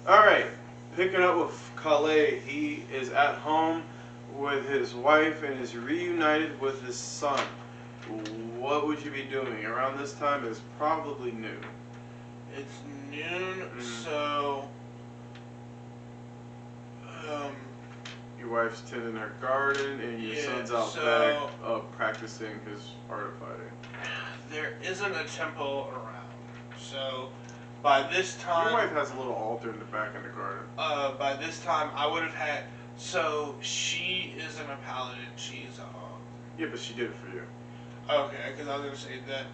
Alright, picking up with Calais. He is at home with his wife and is reunited with his son. What would you be doing? Around this time is probably noon. It's noon, so... Your wife's tending her garden and your son's out back practicing his art of fighting. There isn't a temple around, so by this time... Your wife has a little altar in the back of the garden. By this time, I would have had... So, she isn't a paladin, she's a... Yeah, but she did it for you. Okay, because I was going to say that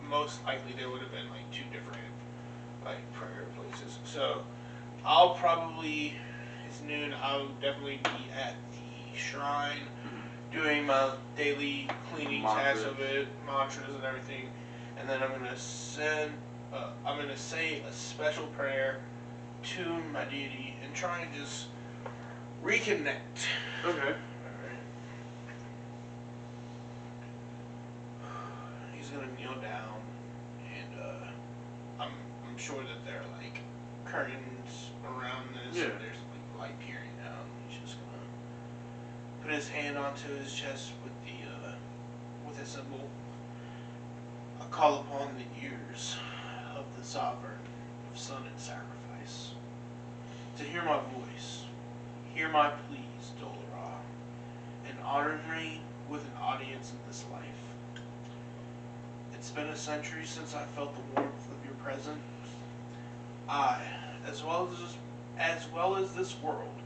most likely there would have been like 2 different like prayer places. So, I'll probably... It's noon, I'll definitely be at the shrine doing my daily cleaning tasks of it, mantras and everything. And then I'm going to say a special prayer to my deity and try and just reconnect. Okay. Alright. He's gonna kneel down and I'm sure that there are like curtains around this. Yeah. And there's like light peering down. He's just gonna put his hand onto his chest with the symbol. I call upon the ears of the sovereign of sun and sacrifice to hear my voice. Hear my pleas, Dolorah, and honor me with an audience in this life. It's been a century since I felt the warmth of your presence. I, as well as this world,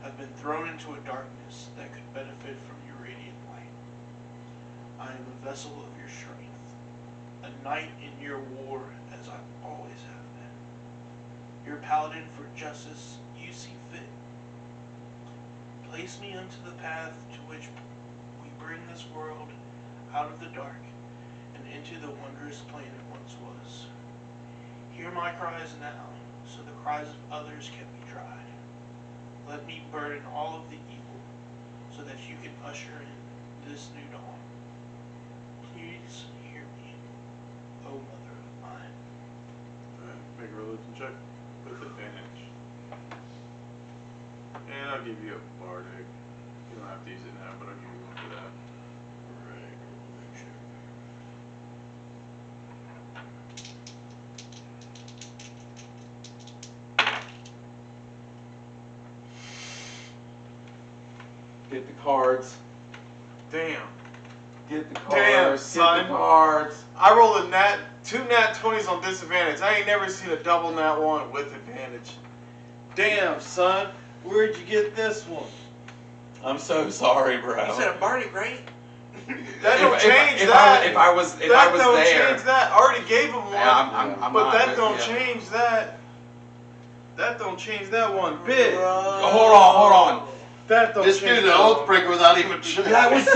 have been thrown into a darkness that could benefit from your radiant light. I am a vessel of your strength, a knight in your war as I always have been. Your paladin for justice you see fit. Place me unto the path to which we bring this world out of the dark and into the wondrous plan it once was. Hear my cries now, so the cries of others can be dried. Let me burden all of the evil, so that you can usher in this new dawn. Please hear me, O mother of mine. Alright, make a religion check with advantage. And I'll give you a bardic. You don't have to use it now, but I'll give you one for that. Right, religion. Get the cards. Damn. Get the cards. Damn, son. Get the cards. I rolled a 2 nat 20s on disadvantage. I ain't never seen a double nat 1 with advantage. Damn, son. Where'd you get this one? I'm so sorry, bro. You said a bardic, right? That don't change that. If I was there. That don't change that. I already gave him one. Yeah, I'm but not, that don't change that. That don't change that one bit. Hold on. That don't Just change do the that oath one. breaker without even trying. That was it.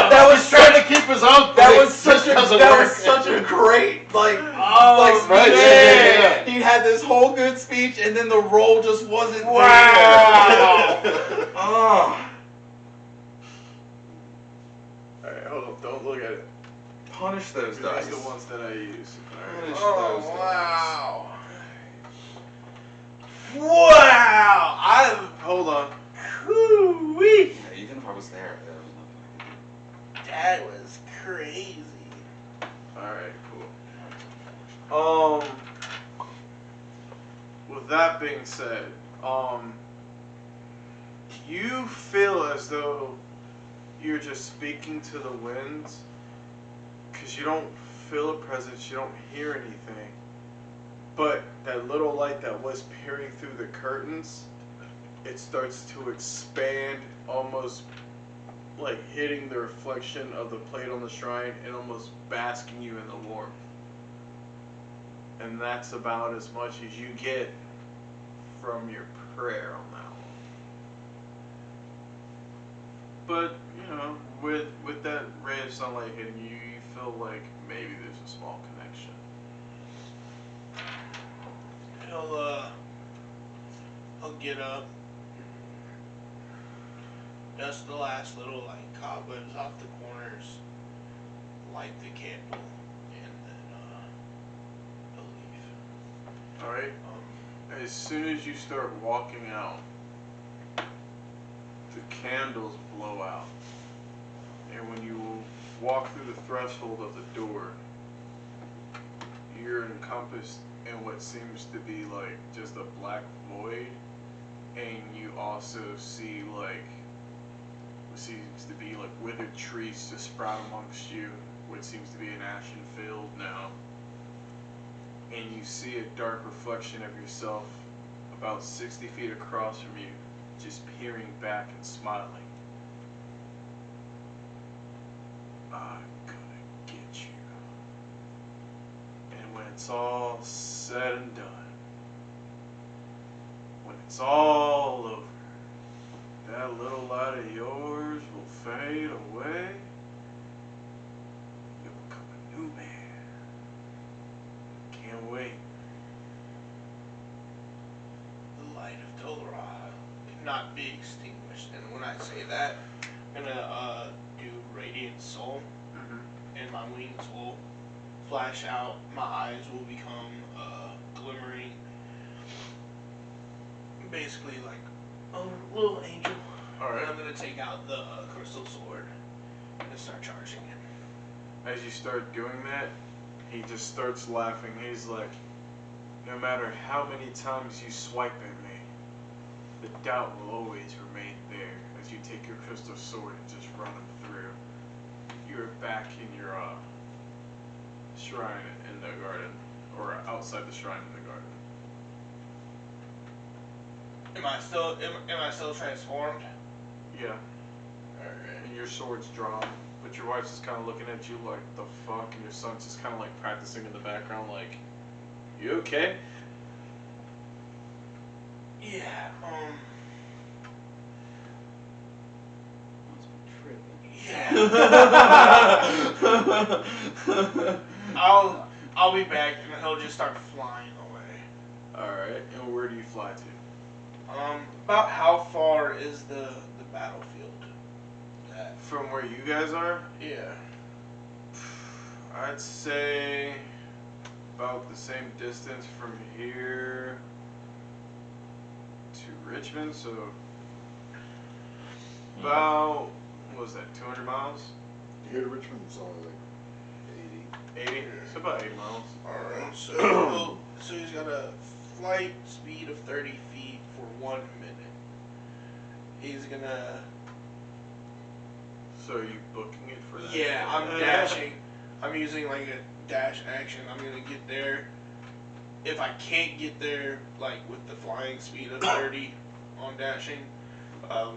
That was trying to keep his oath. That was such a great speech. Yeah. He had this whole good speech, and then the roll just wasn't there. Oh. Alright, hold up. Don't look at it. Punish those These dice. are the ones that I use. Punish Alright. those dice. Wow. Wow. Hold on. Woo-wee. Yeah, even if I was there was nothing I could do. That was crazy. Alright, cool. With that being said, you feel as though you're just speaking to the winds, because you don't feel a presence, you don't hear anything, but that little light that was peering through the curtains, it starts to expand, almost like hitting the reflection of the plate on the shrine and almost basking you in the warmth. And that's about as much as you get from your prayer on that one. But, you know, with that ray of sunlight hitting you, you feel like maybe there's a small connection. He'll get up, dust the last little like cobwebs off the corners, light the candle, and then he'll leave. Alright. As soon as you start walking out, the candles blow out. And when you walk through the threshold of the door, you're encompassed in what seems to be like just a black void. And you also see like what seems to be like withered trees just sprout amongst you, what seems to be an ashen field now. And you see a dark reflection of yourself about 60 feet across from you, just peering back and smiling. I'm gonna get you. And when it's all said and done, when it's all over, that little light of yours will fade away. You'll become a new man. Can't wait. The light of Dolorah cannot be extinguished. And when I say that, I'm gonna do Radiant Soul, and my wings will flash out. My eyes will become glimmering, basically like a little angel. Alright. And I'm gonna take out the crystal sword and start charging it. As you start doing that, he just starts laughing. He's like, no matter how many times you swipe at me, the doubt will always remain there as you take your crystal sword and just run him through. You're back in your shrine in the garden, or outside the shrine in the garden. Am I still transformed? Yeah, Alright. and your sword's drawn, but your wife's just kind of looking at you like, the fuck, and your son's just kind of like practicing in the background like, you okay? Yeah, Must be tripping. yeah. I'll be back and he'll just start flying away. Alright, and where do you fly to? About how far is the battlefield? From where you guys are? Yeah. I'd say about the same distance from here to Richmond, so about, what was that, 200 miles? Here to Richmond, it's only like 80? So about 8 miles. Alright, so he's got a flight speed of 30 feet for 1 minute. He's gonna... So are you booking it for that? Yeah, I'm dashing. I'm using like a dash action. I'm gonna get there. If I can't get there, like with the flying speed of 30 on dashing,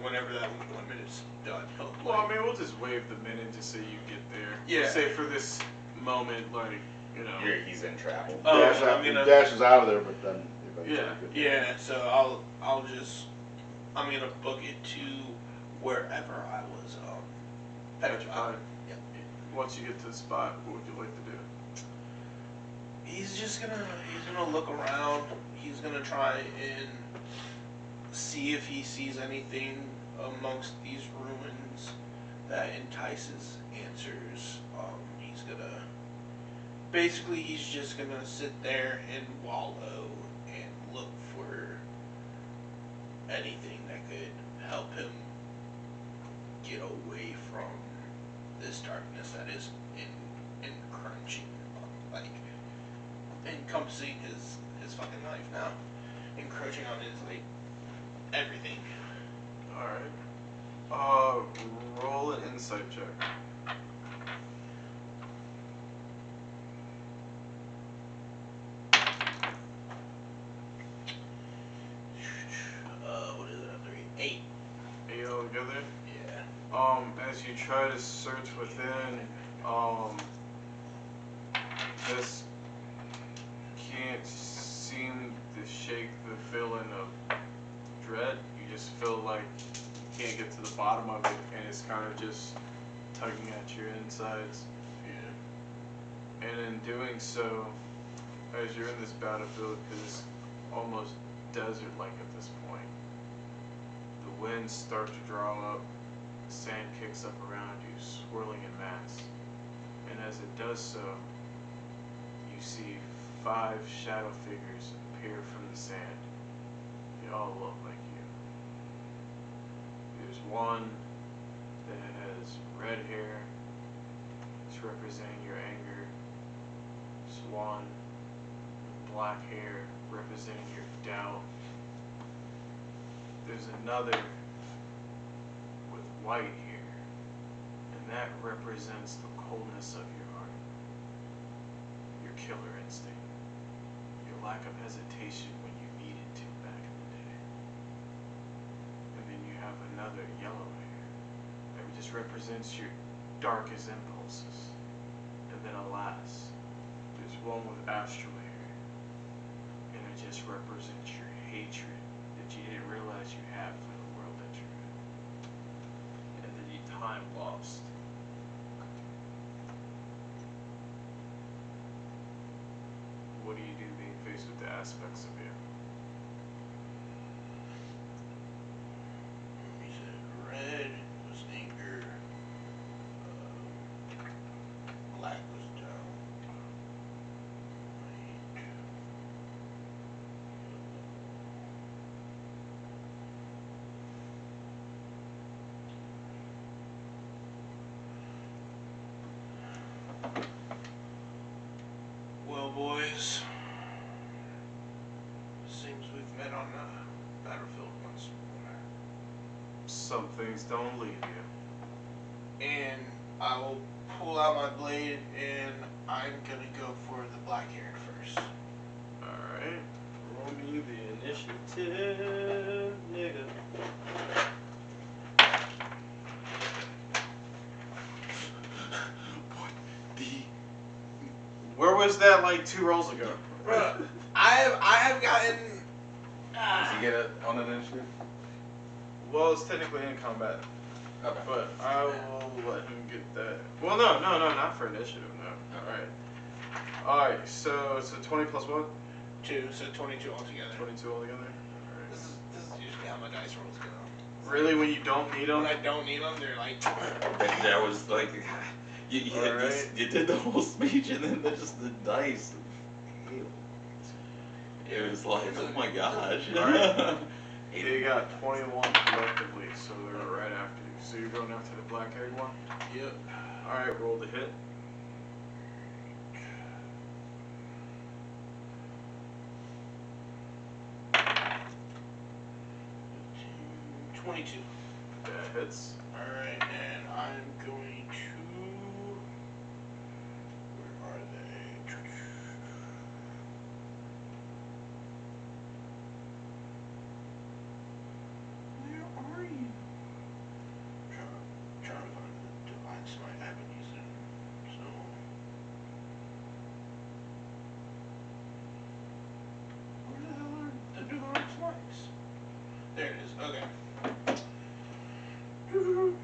whenever that 1 minute's done. Well, I mean, we'll just waive the minute just so you get there. Yeah. Say for this moment, like, you know. He's in travel. Oh, dash, I'm gonna- he dashes out of there, but then eventually Yeah. get there. Yeah, so I'm gonna book it to wherever I was petrified. Yep. Once you get to the spot, what would you like to do? He's gonna look around. He's gonna try and see if he sees anything amongst these ruins that entices answers. He's just gonna sit there and wallow and look for anything that could help him get away from this darkness that is encroaching, like encompassing his fucking life now, encroaching on his like everything. Alright. Roll an insight check. What is it? 8. 8 altogether? Yeah. As you try to search within, this can't seem to shake the feeling of dread. You just feel like you can't get to the bottom of it, and it's kind of just tugging at your insides. Yeah. And in doing so, as you're in this battlefield, because it's almost desert-like at this point, the winds start to draw up, sand kicks up around you, swirling in mass. And as it does so, you see 5 shadow figures appear from the sand. They all look like you. There's one that has red hair. It's representing your anger. There's one with black hair representing your doubt. There's another with white hair, and that represents the coldness of your heart, your killer instinct, your lack of hesitation when you needed to back in the day. And then you have another yellow hair that just represents your darkest impulses. And then alas, there's one with astral hair, and it just represents your hatred that you didn't realize you had for the world that you're in. And then you time lost. What do you do being faced with the aspects of you? He said red was anger, black was doubt, white, well, boys, seems we've met on the battlefield once more. Some things don't leave you. And I will pull out my blade, and I'm gonna go for the black haired first. Alright. Roll me the initiative, nigga. What the... Where was that like 2 rolls ago? Bruh, I have gotten. Does he get it on an initiative? Well, it's technically in combat, Okay. but I will let him get that. Well, no, not for initiative, no. Alright, so it's a 20 plus what? 2, so 22 altogether. 22 altogether? Alright. This is usually how my dice rolls go. Really, when you don't need them? When I don't need them, they're like. That was like, you Alright. did the whole speech and then just the dice. It was like, oh my gosh. Alright. They got 21 collectively, so they're right after you. So you're going after the black haired one? Yep. Alright, roll the hit. 22. That hits. Alright, and I'm going to. Where are they? Where are you? Trying to find the divine smite I haven't used it. So. Where the hell are the divine smites? There it is. Okay. I'm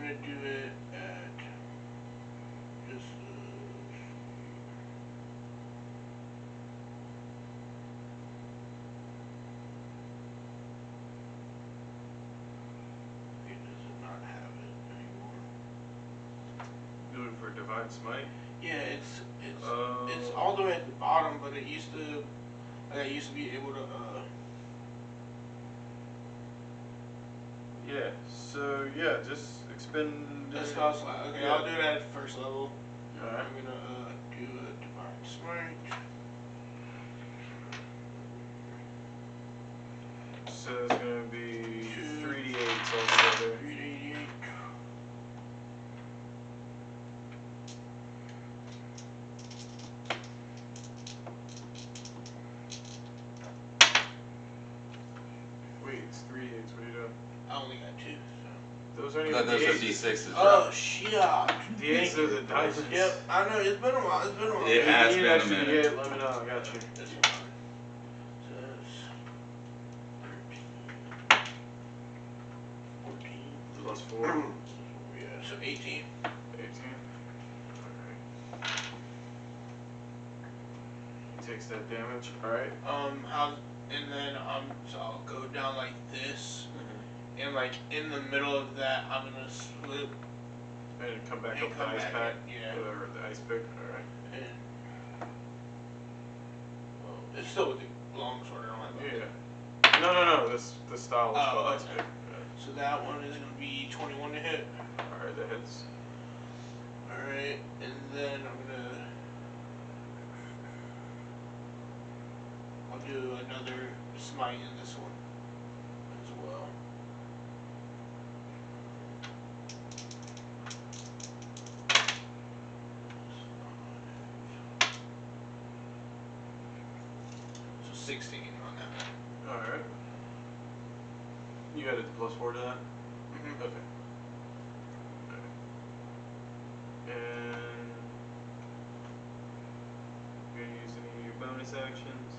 gonna do it at just it does not have it anymore. You're looking for divine smite? Yeah, it's all the way at the bottom, but it used to like I used to be able to Yeah, so yeah, just expend. that's how it's like. Okay, Yeah. I'll do that at first level. Alright. I'm gonna do a divine smite. So it's gonna be 2, 3d8 altogether. 388. Wait, it's 3d8s. What are you doing? I only got 2, so. Those aren't No, even those are d8s. D6s. Oh shit! D8s are the dice. Yep, I know. It's been a while. It's been a while. It has If you need been a extra minute. D8, let me know. I got you. This one. So that's 13, 14, Plus 4. yeah, so 18. 18. Alright. He takes that damage. Alright. And then so I'll go down like this, and like in the middle of that, I'm gonna slip And come back And up the come ice back pack? in, yeah. Or the ice pick? Alright. And well, it's still with the long sword. I don't have that. Yeah. No. This style is called ice okay. pick. Yeah. So that one is gonna be 21 to hit. Alright, that hits. Alright, and then I'll do another smite in this one as well. So 16 on that one. Alright. You added the +4 to that? Mm-hmm. Okay. Alright. And you gonna use any of your bonus actions?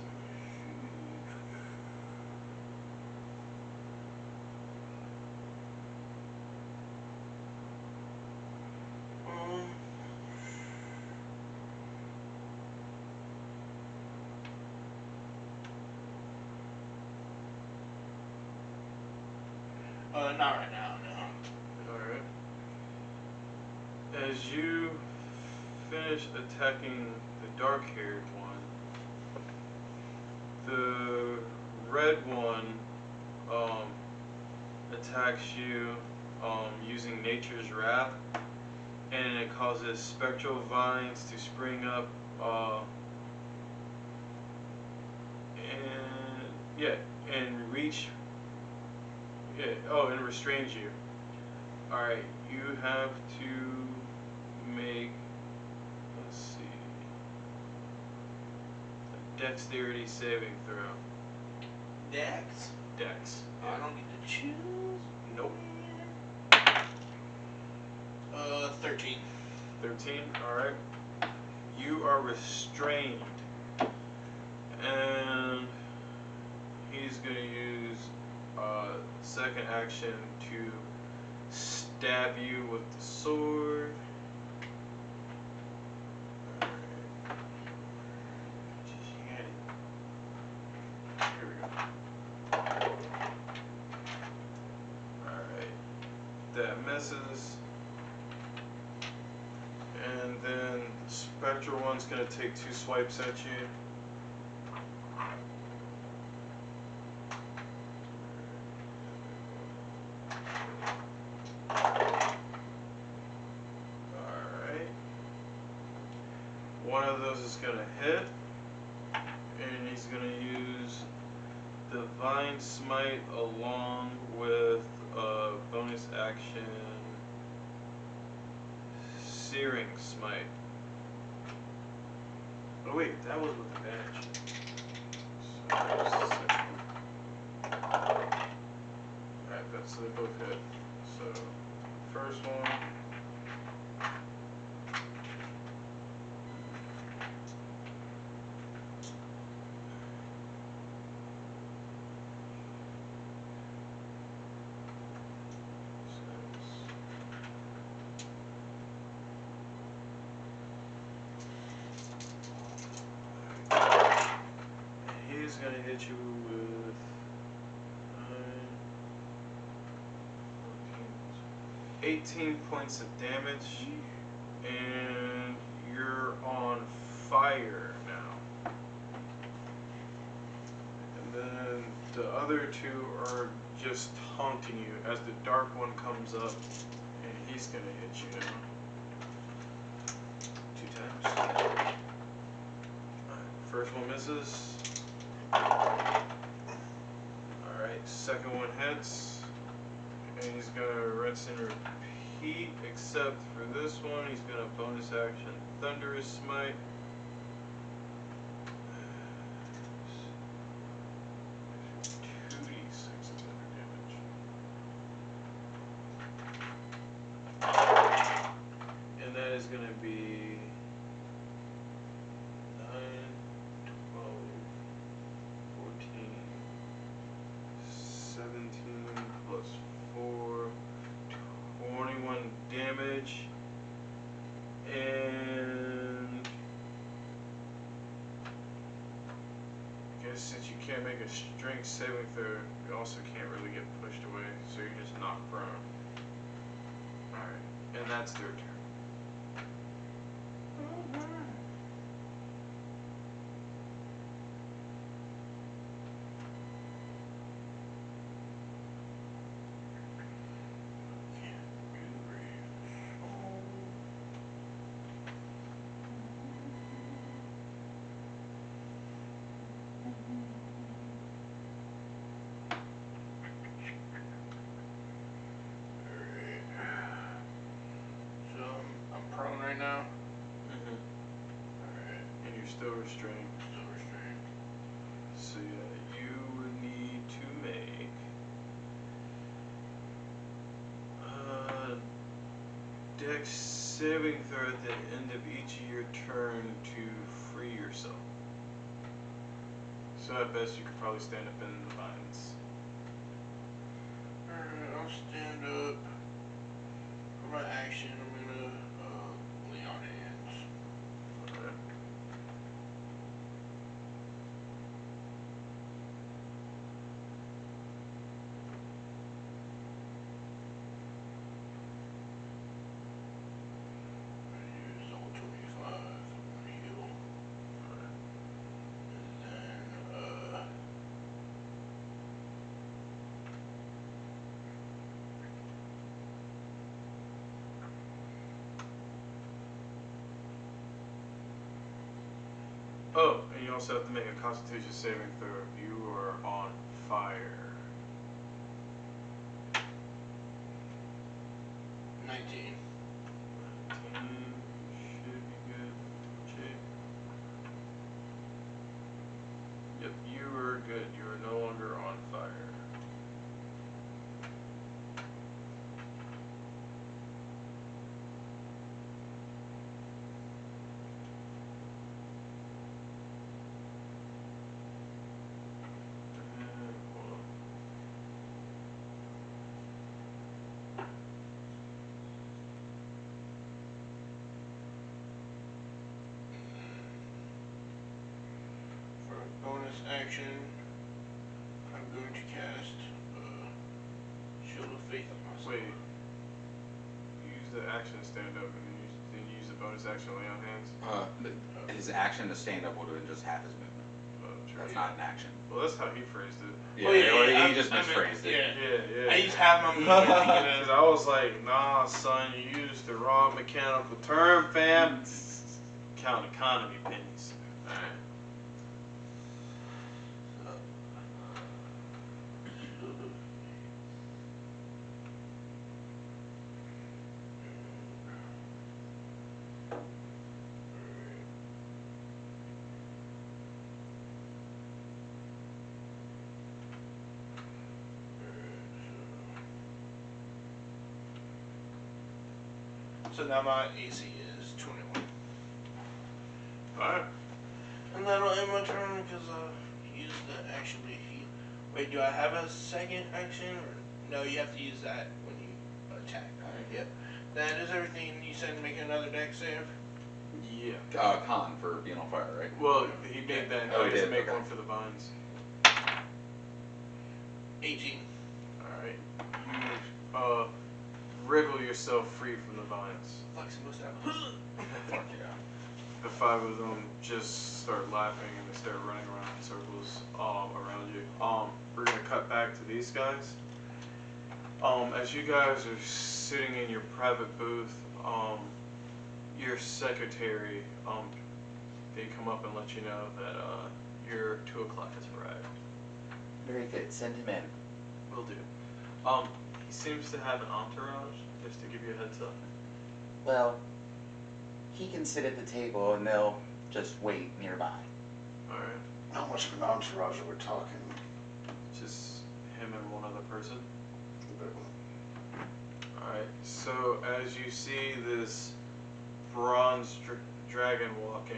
Not right now, no. Alright. As you finish attacking the dark-haired one, the red one attacks you using Nature's Wrath, and it causes spectral vines to spring up and reach. Yeah, and restrains you. Alright, you have to make, let's see, a dexterity saving throw. Dex? Dex. I don't get to choose. Nope. 13. 13, alright. You are restrained. And he's going to use second action to stab you with the sword. Here we go. Alright. That misses. And then the spectral one's going to take 2 swipes at you. One of those is going to hit, and he's going to use Divine Smite along with bonus action Searing Smite. Oh wait, that was with advantage. Alright, so they both hit. So, first one. He's going to hit you with 18 points of damage, and you're on fire now. And then the other two are just taunting you as the dark one comes up, and he's going to hit you now. 2 times. Alright, first one misses. Alright, second one hits, and he's gonna rinse and repeat, except for this one, he's gonna bonus action Thunderous Smite. Two D6 thunder damage. And that is gonna be 9, 12, 14, 17 plus 4, 21 damage, and I guess since you can't make a strength saving throw, you also can't really get pushed away, so you're just knocked prone. Alright. And that's their turn. Prone right now. Alright. And you're still restrained. Still restrained. So yeah, you need to make Dex saving throw at the end of each of your turn to free yourself. So at best you could probably stand up in the vines. Alright, I'll stand up. For my action, I'm gonna lay on hands. Alright. I use all 25 on heal. Alright. And then, Oh, and you also have to make a Constitution saving throw if you are on fire. 19. 19 should be good. Check. Yep, you are good. You are no longer on fire. Hold on. For a bonus action, I'm going to cast Shield of Faith on myself. Wait. You use the action to stand up, and then you use the bonus action to lay on hands? His action to stand up would have been just half his movement. Oh, true. That's not an action. Well, that's how he phrased it. Yeah, Oh, yeah, or yeah, he just misphrased it. Yeah. Yeah. I used half my movement thinking Because of. I was like, nah, son, you used the wrong mechanical term, fam. Count economy pennies. Alright. So now my AC is 21. Alright. And that'll end my turn because I used the action to heal. Wait, do I have a second action? Or no, you have to use that when you attack. Alright, yep. That is everything. You said make another dex save? Yeah. Con for being on fire, right? Well, he made that. Oh, Now he he has to did, make okay. one for the vines. 18. Alright. You, wriggle yourself free from the vines. Flexing most out. Fuck yeah. The five of them just start laughing and they start running around in circles around you. We're gonna cut back to these guys. As you guys are sitting in your private booth, your secretary, they come up and let you know that your 2 o'clock has arrived. Very good. Send him in. Will do. He seems to have an entourage, just to give you a heads up. Well, he can sit at the table and they'll just wait nearby. Alright. How much of an entourage are we talking? Just him and one other person. The big one. Alright, so as you see this bronze dragon walk in,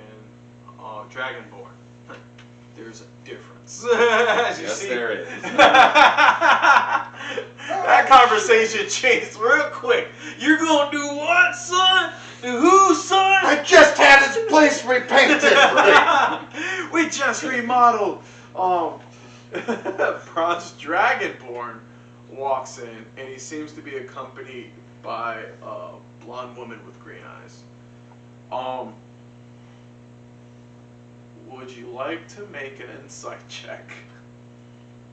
dragonborn, there's a difference. As you Yes, see, there is. that conversation changed real quick. You're gonna do what, son? Do who, son? I just had his place repainted! We just remodeled. Bronze Dragonborn walks in, and he seems to be accompanied by blonde woman with green eyes. Would you like to make an insight check?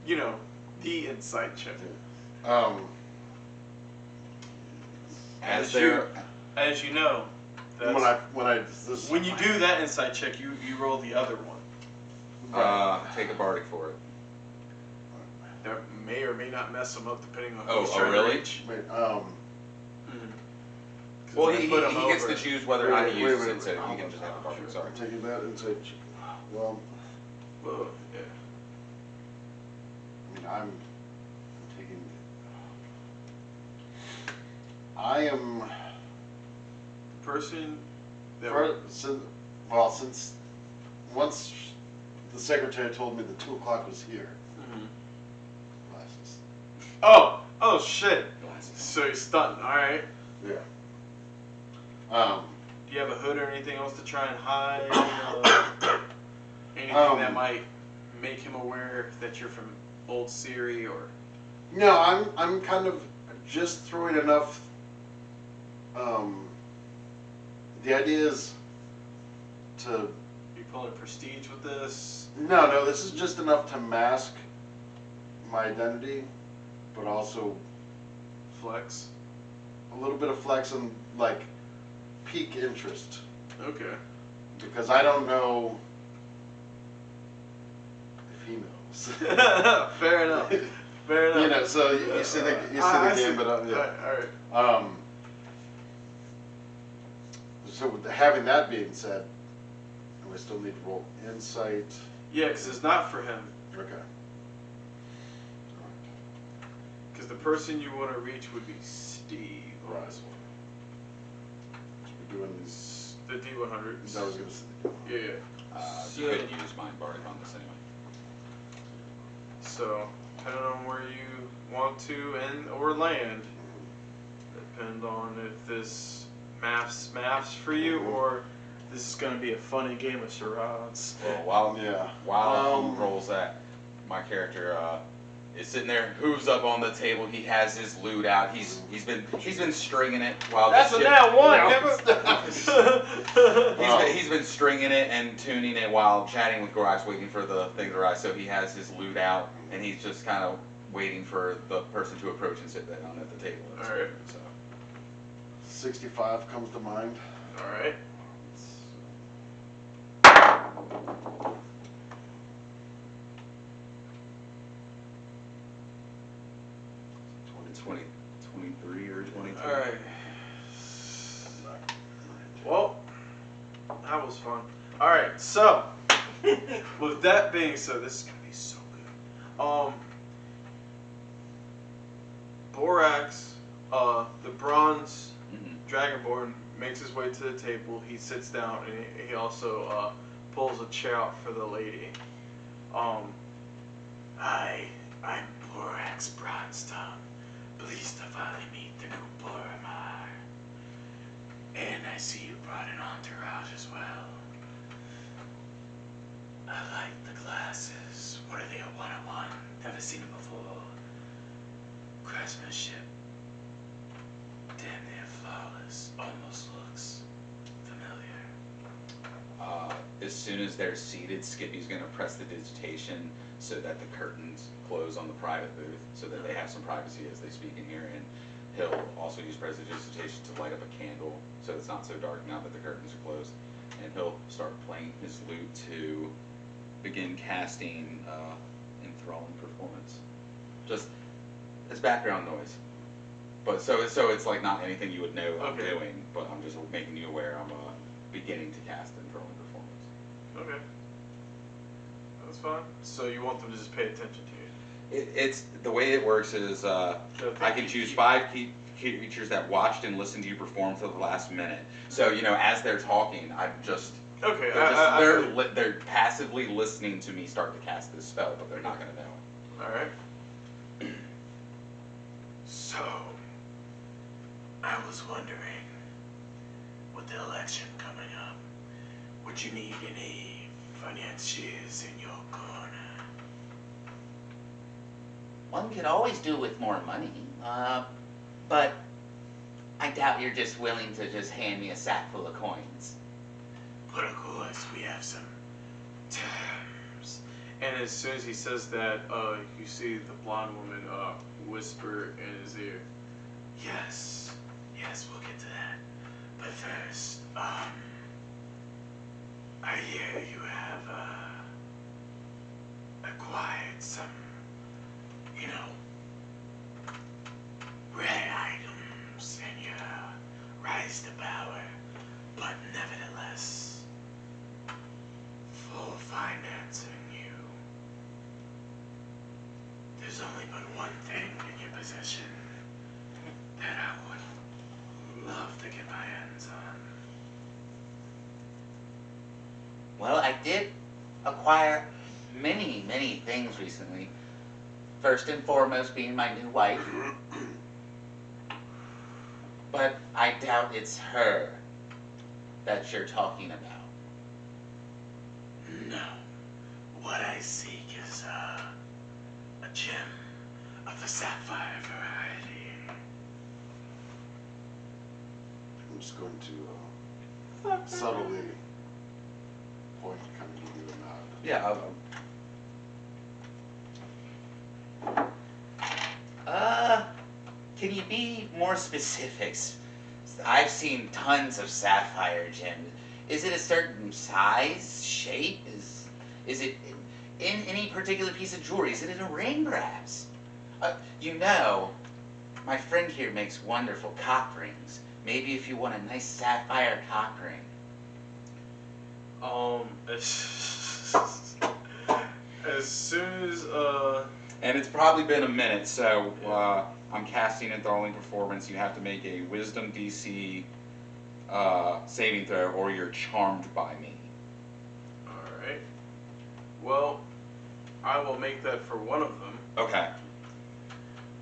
You know, the insight check. As you know, that's, when you do that insight check, you roll the other one. take a bardic for it. That may or may not mess him up depending on who's Oh, trying really? to reach. Wait, Well, They he put him gets to over. choose whether or not he Wait, uses wait, it, so wait. you can just have a bardic. Sorry. I'm taking that insight. Well, Well, yeah. I mean, I'm taking. I am. The person that Since once the secretary told me that 2 o'clock was here. Glasses. Oh shit. Glasses. So you're stunned. All right. Yeah. Do you have a hood or anything else to try and hide? Anything that might make him aware that you're from Old Siri or? No, I'm kind of just throwing enough. The idea is to. You pulling prestige with this? No, this is just enough to mask my identity, but also Flex. a little bit of flex and like pique interest, Okay. because I don't know if he knows. Fair enough. Fair enough. You know, so you see the I game, see. but yeah. All right. So with having that being said, do I still need to roll insight? Yeah, because it's not for him. Okay. Because the person you want to reach would be Steve. Right. We're doing these. The D100s. I was gonna say. Yeah. You couldn't use my bardic on this anyway. So, depending on where you want to end or land, depend on if this maps for you or this is going to be a funny game of charades. Well, Yeah. while he rolls that, my character is sitting there, hooves up on the table. He has his loot out. He's been stringing it while That's the a ship, nat one, nigga. He's been stringing it and tuning it while chatting with Gorax, waiting for the thing to rise. So he has his loot out, and he's just kind of waiting for the person to approach and sit down at the table. All right. So 65 comes to mind. All right. 23 or 23. All right. Well, that was fun. All right. So, with that being said, this is gonna be so good. Borax, the bronze dragonborn, makes his way to the table. He sits down and he also pulls a chair out for the lady. I'm Borax Bronzetongue. Pleased to finally meet the new Boromar. And I see you brought an entourage as well. I like the glasses. What are they, a 101? Never seen them before. Craftsmanship. Damn near flawless. Almost looks familiar. As soon as they're seated, Skippy's going to press the digitation so that the curtains close on the private booth so that they have some privacy as they speak in here. And he'll also use prestidigitation to light up a candle so it's not so dark now that the curtains are closed. And he'll start playing his lute to begin casting enthralling performance. Just as background noise. But so it's like not anything you would know I'm doing, but I'm just making you aware I'm beginning to cast enthralling performance. Okay. That's fine. So you want them to just pay attention to you? It's the way it works is I can choose 5 creatures that watched and listened to you perform for the last minute. So as they're talking, I'm just okay. They're passively listening to me start to cast this spell, but they're not going to know it. All right. So I was wondering, with the election coming up, would you need any financiers in your corner? One could always do with more money, but I doubt you're just willing to just hand me a sack full of coins. But of course, we have some terms. And as soon as he says that, you see the blonde woman whisper in his ear, yes, we'll get to that. But first, I hear you have acquired some, rare items in your rise to power, but nevertheless, full financing you. There's only but one thing in your possession that I would love to get my hands on. Well, I did acquire many, many things recently. First and foremost being my new wife. But I doubt it's her that you're talking about. No. What I seek is a gem of the sapphire variety. I'm just going to subtly point, kind of give you a nod. Yeah. Can you be more specifics? I've seen tons of sapphire gems. Is it a certain size, shape? Is it in any particular piece of jewelry? Is it in a ring, perhaps? My friend here makes wonderful cock rings. Maybe if you want a nice sapphire cock ring. As soon as And it's probably been a minute, so I'm casting enthralling performance. You have to make a wisdom DC saving throw, or you're charmed by me. Alright. Well, I will make that for one of them. Okay.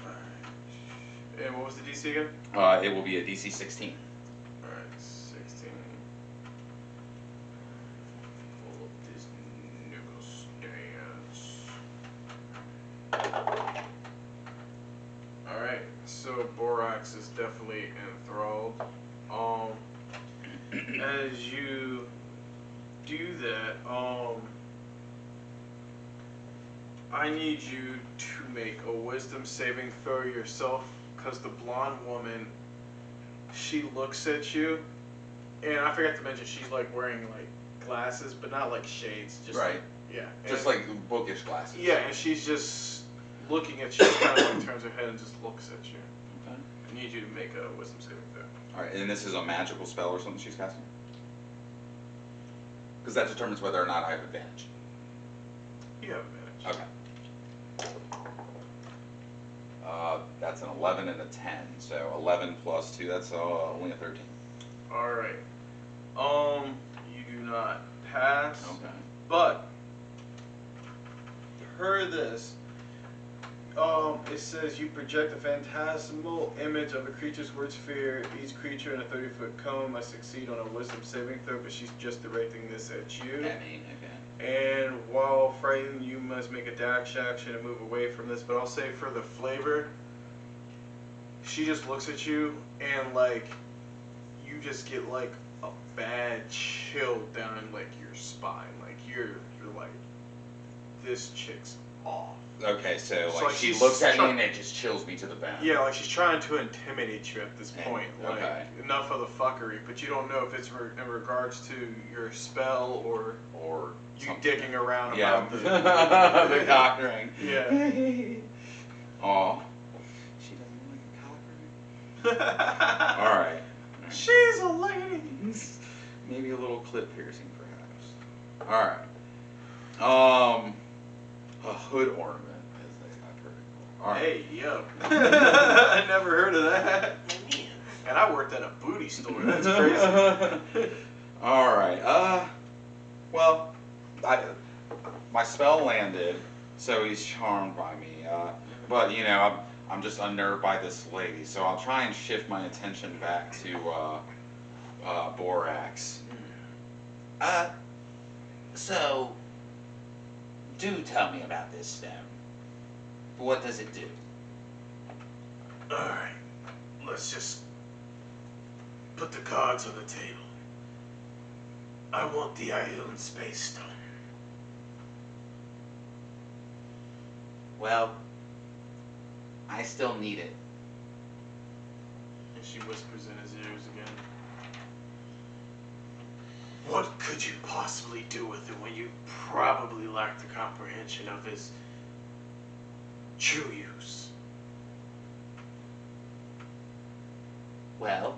Alright. And what was the DC again? It will be a DC 16. Alright, 16. Pull up this nickel stance. Alright, so Borax is definitely enthralled. As you do that, I need you to make a wisdom saving throw yourself, because the blonde woman, she looks at you, and I forgot to mention she's like wearing like glasses, but not like shades, just Right. like, yeah. Just And- like bookish glasses. yeah, and she's just looking at you, kind of like turns her head and just looks at you. Okay. I need you to make a wisdom saving throw. Alright, and this is a magical spell or something she's casting? Because that determines whether or not I have advantage. You have advantage. Okay. That's an 11 and a 10, so 11 plus 2, that's only a 13. Alright. You do not pass. Okay. But per this, it says you project a phantasmal image of a creature's word sphere. Each creature in a 30-foot cone must succeed on a wisdom saving throw, but she's just directing this at you. I mean, okay. And while frightened, you must make a dash action and move away from this. But I'll say for the flavor, she just looks at you and like you just get like a bad chill down like your spine. Like you're like, this chick's off. Okay, so So, like like, she she's looks at me try- and it just chills me to the bone. Yeah, like she's trying to intimidate you at this And- point. Like okay. enough of the fuckery, but you don't know if it's in regards to your spell or Or you something. dicking around Yeah, about the cock ring. Yeah. Aw. She doesn't like a cock ring. Alright. She's a lady. Maybe a little clip piercing, perhaps. Alright. A hood ornament, as I've heard it called. Alright. Hey, yo. I never heard of that. And I worked at a booty store. That's crazy. Alright, well, my spell landed, so he's charmed by me. But, I'm just unnerved by this lady, so I'll try and shift my attention back to, Borax. So, do tell me about this stone. What does it do? Alright. Let's just put the cards on the table. I want the Ioun Space Stone. Well, I still need it. And she whispers in his ears again. What could you possibly do with it when you probably lack the comprehension of its true use? Well,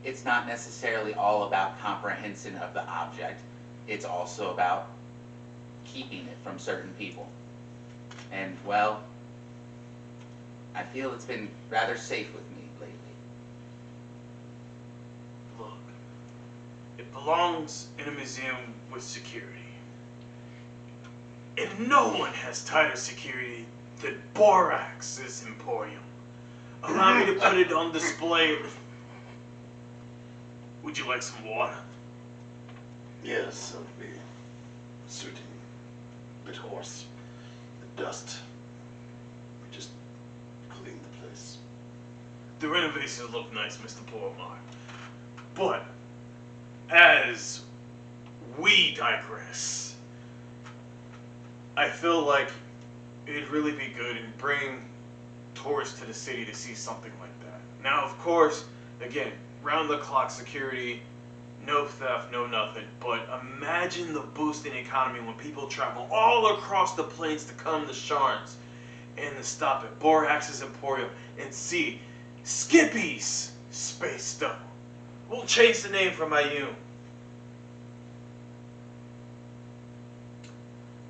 it's not necessarily all about comprehension of the object. It's also about keeping it from certain people. And, well, I feel it's been rather safe with me lately. Look, it belongs in a museum with security. And no one has tighter security than Borax's Emporium. Allow me to put it on display. Would you like some water? Yes, that would be suiting. A bit hoarse. The dust. We just clean the place. The renovations look nice, Mr. Portmar. But, as we digress, I feel like it'd really be good and bring tourists to the city to see something like that. Now, of course, again, round-the-clock security, no theft, no nothing, but imagine the boost in the economy when people travel all across the plains to come to Charns and to stop at Borax's Emporium and see Skippy's Space Stone. We'll change the name from Ioun.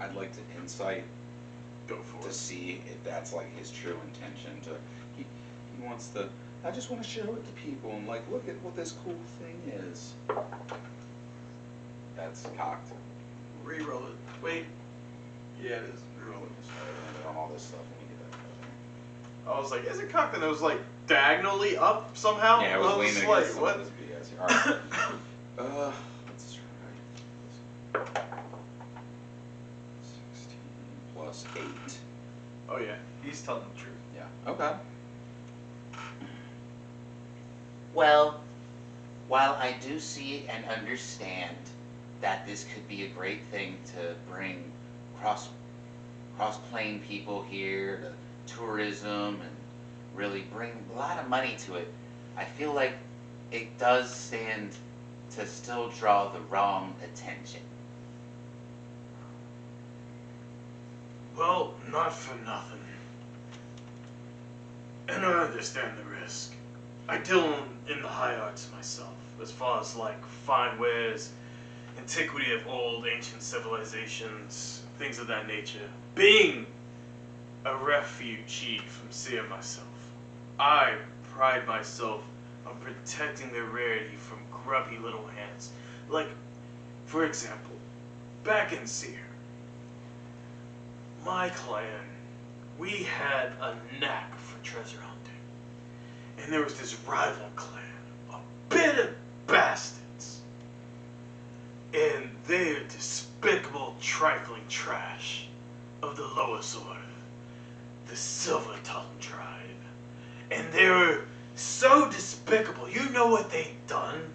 I'd like to insight Go for to it. see if that's like his true intention. He wants to. I just want to show it to people and like look at what this cool thing is. That's cocked. Reroll it. Wait. Yeah, it is. Reroll it. On all this stuff when we get that. I was like, is it cocked? And it was like diagonally up somehow? Yeah, it was I leaning like, against some what? of this BS. All right. Let's try. 16 plus 8. Oh yeah, he's telling the truth. Yeah. Okay. Well, while I do see and understand that this could be a great thing to bring cross-plane people here to tourism and really bring a lot of money to it, I feel like it does stand to still draw the wrong attention. Well, not for nothing. And I understand the risk. I deal in the high arts myself, as far as like fine wares, antiquity of old ancient civilizations, things of that nature. Being a refugee from Seer myself, I pride myself on protecting their rarity from grubby little hands. Like, for example, back in Seer, my clan, we had a knack for treasure hunting. And there was this rival clan, a bit of bastards. And they're despicable, trifling trash of the lowest order, the Silver Tongue tribe. And they were so despicable. You know what they'd done?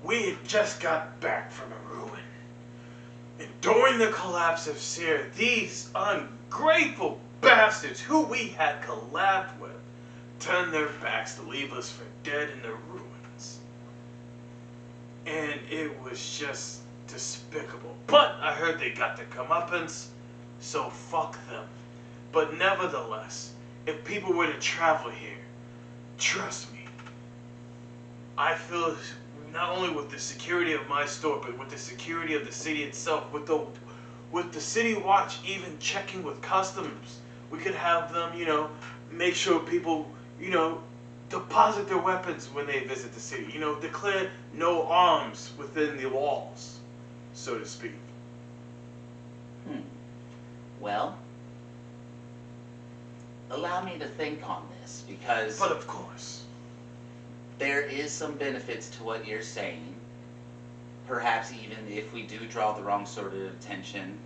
We had just got back from a ruin. And during the collapse of Seer, these ungrateful bastards who we had collabed with turned their backs to leave us for dead in the ruins. And it was just despicable. But I heard they got their comeuppance, so fuck them. But nevertheless, if people were to travel here, trust me, I feel not only with the security of my store, but with the security of the city itself, with the city watch even checking with customs, we could have them, make sure people, deposit their weapons when they visit the city. Declare no arms within the walls, so to speak. Well, allow me to think on this, because But of course, there is some benefits to what you're saying. Perhaps even if we do draw the wrong sort of attention,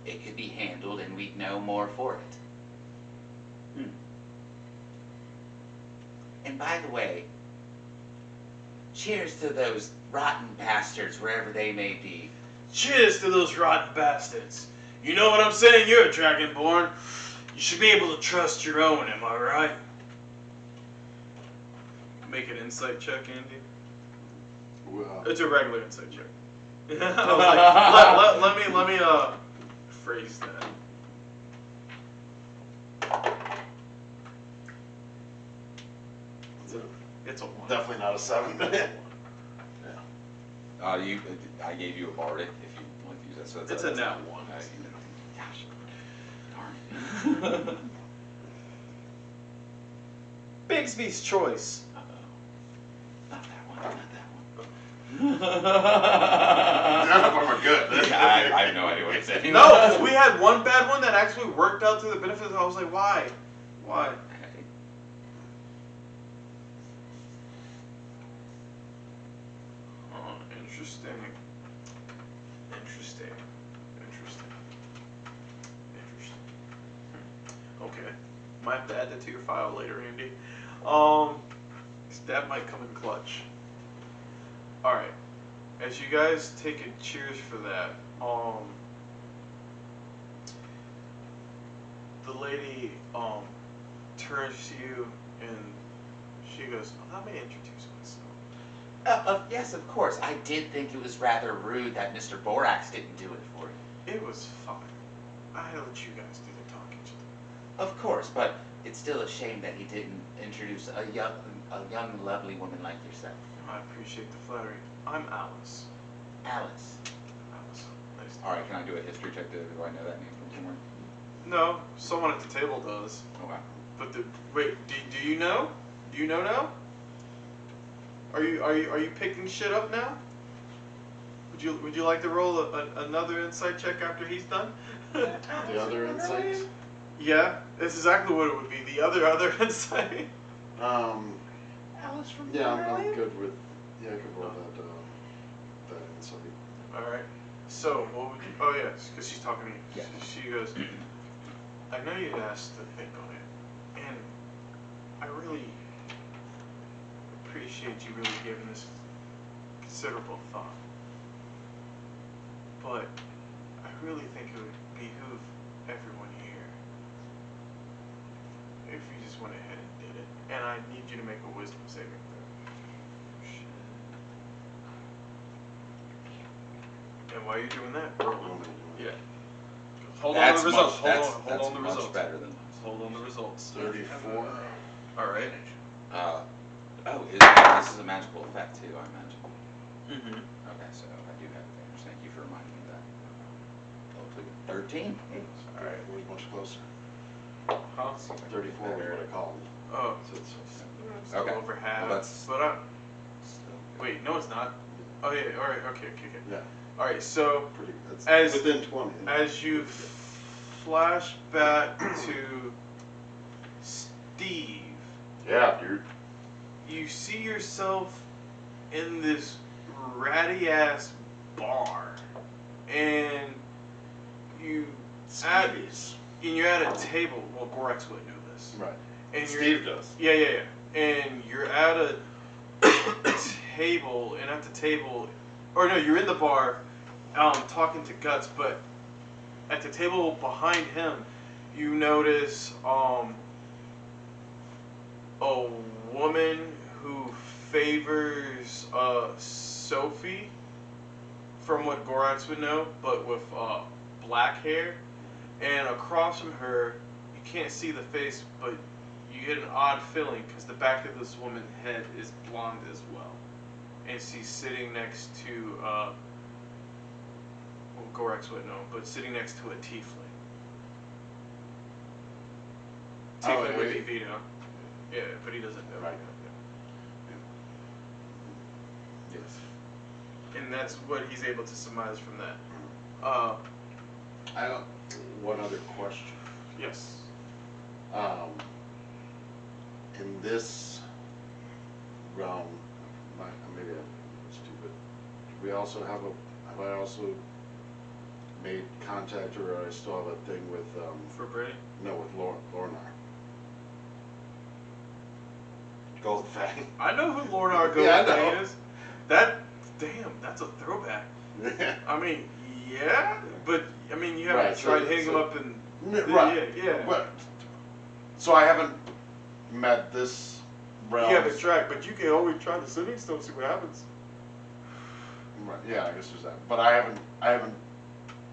it could be handled and we'd know more for it. And by the way, Cheers to those rotten bastards wherever they may be. Cheers to those rotten bastards. You know what I'm saying? You're a dragonborn. You should be able to trust your own, am I right? Make an insight check, Andy. Well, It's a regular insight check. I was like, let me phrase that. It's a 1. definitely not a 7. Yeah. I gave you a bardic if you want to use that. So It's a nat 1. Gosh, darn. Bigsby's choice. Not that one, not that one. None of them are good. Yeah, I have no idea what I'm saying. No, because we had one bad one that actually worked out to the benefit. I was like, why? Why? Okay. Oh, interesting. Interesting. Interesting. Interesting. Okay. Might have to add that to your file later, Andy. That might come in clutch. Alright. As you guys take a cheers for that, the lady, turns to you and she goes, "Let me introduce myself." Yes, of course. I did think it was rather rude that Mr. Borax didn't do it for you. It was fine. I had to let you guys do the talking. Of course, but it's still a shame that he didn't introduce a young, lovely woman like yourself. I appreciate the flattery. I'm Alice. Alice. Alice. Nice to All right, can I do a history check? Do I know that name from somewhere? No, someone at the table does. Oh wow. But wait, do you know? Do you know now? Are you picking shit up now? Would you like to roll another insight check after he's done? The other insights? Yeah, that's exactly what it would be. The other insight. Alice from Yeah, I'm Neverland? good with. Yeah, I could roll that insight. All right. So what would you? Oh yeah, because she's talking to you. Yeah. She goes, "I know you asked to think on it, and I really appreciate you really giving this considerable thought. But I really think it would behoove everyone here if you just went ahead and did it. And I need you to make a wisdom saving throw." And while you're doing that, yeah. Hold on to the results. Hold on to the much results. better than this. Hold on to the results. 34. All right. This is a magical effect too, I imagine. Mm-hmm. Okay, so I do have advantage. Thank you for reminding me of that. Oh, 13? All right. It was much closer. Huh? 34 was what I called. Oh, So it's still Okay. over half. Well, that's But I, still wait, no, it's not. Oh yeah. All right. Okay. yeah, All right. So pretty. That's As- within 20. as you flash back to Steve, Yeah, dude. you see yourself in this ratty ass bar, and you're at a table. Well, Gorax would know this. Right. And Steve does. Yeah. And you're at a table, and at the table, or no, you're in the bar, talking to Guts, but at the table behind him, you notice a woman who favors Sophie, from what Gorax would know, but with black hair, and across from her, you can't see the face, but you get an odd feeling because the back of this woman's head is blonde as well, and she's sitting next to well, Gorax wouldn't know, but sitting next to a tiefling. Tiefling would be Vito. Yeah, but he doesn't know. Right. yes. And that's what he's able to surmise from that. I don't. One other question. Yes. In this realm, maybe I'm stupid. We also have I also made contact, or I still have a thing with For Brady? no, with Lornar. Goldfang. I know who Lord Argo Yeah, I know. is. That's a throwback. Yeah. I mean, yeah, but I mean, you haven't Right, tried hitting him up in. Right. Yeah. But, so I haven't met this realm. You haven't tried, but you can always try the Sending Stone, see what happens. Right, yeah, I guess there's that. But I haven't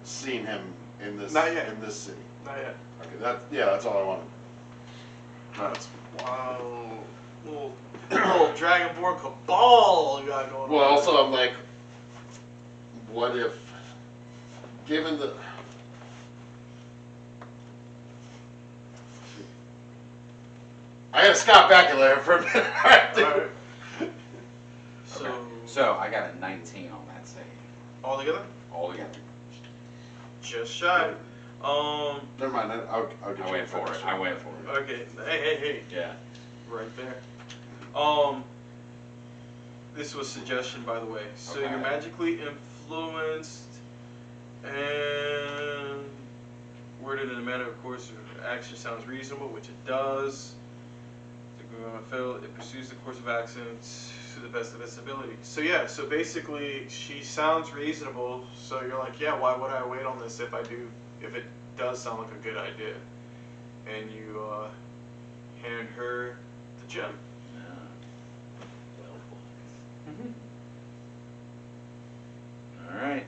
seen him in this Not yet. in this city. Not yet. Okay, that's all I wanted. That's wow. Little Dragonborn cabal you got going Well, on. also I'm like, what if, given the. I gotta Scott Bakula for a minute. Alright. So I got a 19 on that save. All together? All together. Just shy. Never mind. I'll get I you went for it. I went for it. Okay. Hey. Yeah. Right there. This was suggestion, by the way. So Okay. you're magically influenced and worded in a manner, of course, your action sounds reasonable, which it does. It pursues the course of action to the best of its ability. So yeah, so basically she sounds reasonable, so you're like, yeah, why would I wait on this if it does sound like a good idea? And you hand her the gem. Mm-hmm. All right.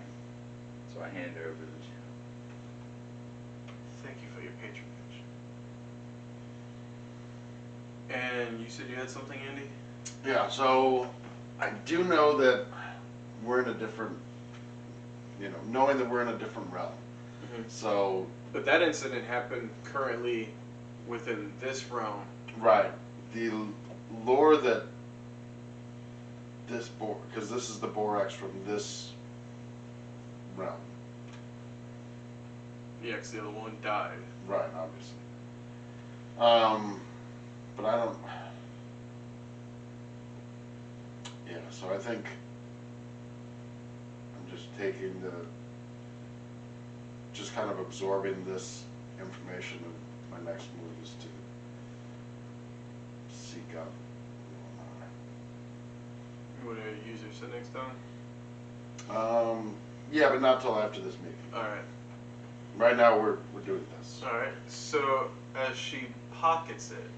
So I hand her over the gem. Thank you for your patronage. And you said you had something, Andy? Yeah, so I do know that we're in a different, knowing that we're in a different realm. Mm-hmm. So, But that incident happened currently within this realm. right, the lore that this because this is the Borax from this realm. Yeah, because the other one died. Right, obviously. But I don't. Yeah, so I think I'm just taking just kind of absorbing this information, and my next move is to seek out. You want to use your Sending Stone? Yeah, but not till after this meeting. Alright. Right now we're doing this. Alright. So as she pockets it,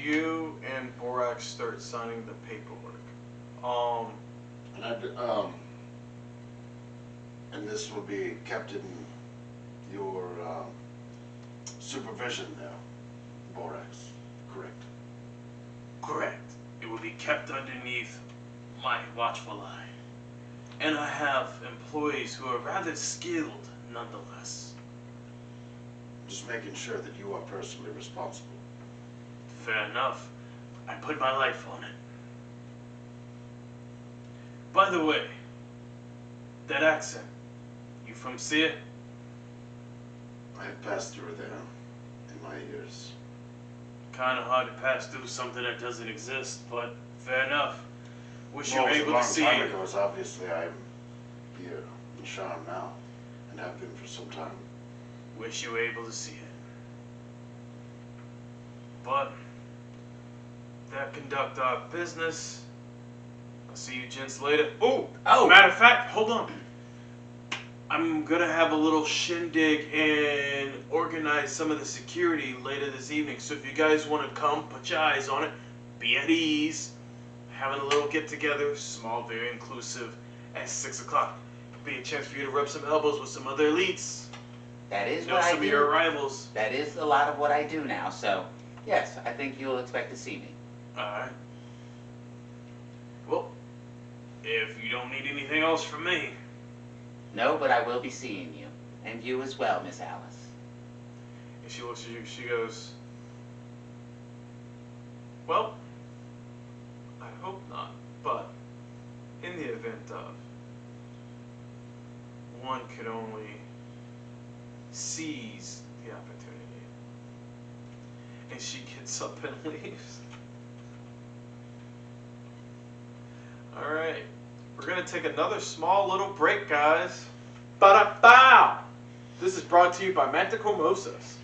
you and Borax start signing the paperwork. And this will be kept in your supervision now, Borax, correct? Correct. It will be kept underneath my watchful eye. And I have employees who are rather skilled nonetheless. Just making sure that you are personally responsible. Fair enough. I put my life on it. By the way, that accent, you from Seer? I have passed through there in my years. Kinda hard to pass through something that doesn't exist, but fair enough. Wish you Well, were it was able a long to see time it. ago, so obviously I'm here in Charn now, and have been for some time. Wish you were able to see it. But that conduct our business. I'll see you gents later. Oh, matter of fact, hold on. I'm gonna have a little shindig and organize some of the security later this evening. So if you guys want to come, put your eyes on it, be at ease. Having a little get together, small, very inclusive, at 6 o'clock. Be a chance for you to rub some elbows with some other elites. That is Know what I some do. of your rivals. That is a lot of what I do now. So, yes, I think you'll expect to see me. Alright. Well, if you don't need anything else from me. No, but I will be seeing you. And you as well, Miss Alice. And she looks at you, she goes, well, I hope not, but in the event of, one could only seize the opportunity. And she gets up and leaves. Alright, we're gonna take another small little break, guys. Ba-da-bow! This is brought to you by Manticore Mosas.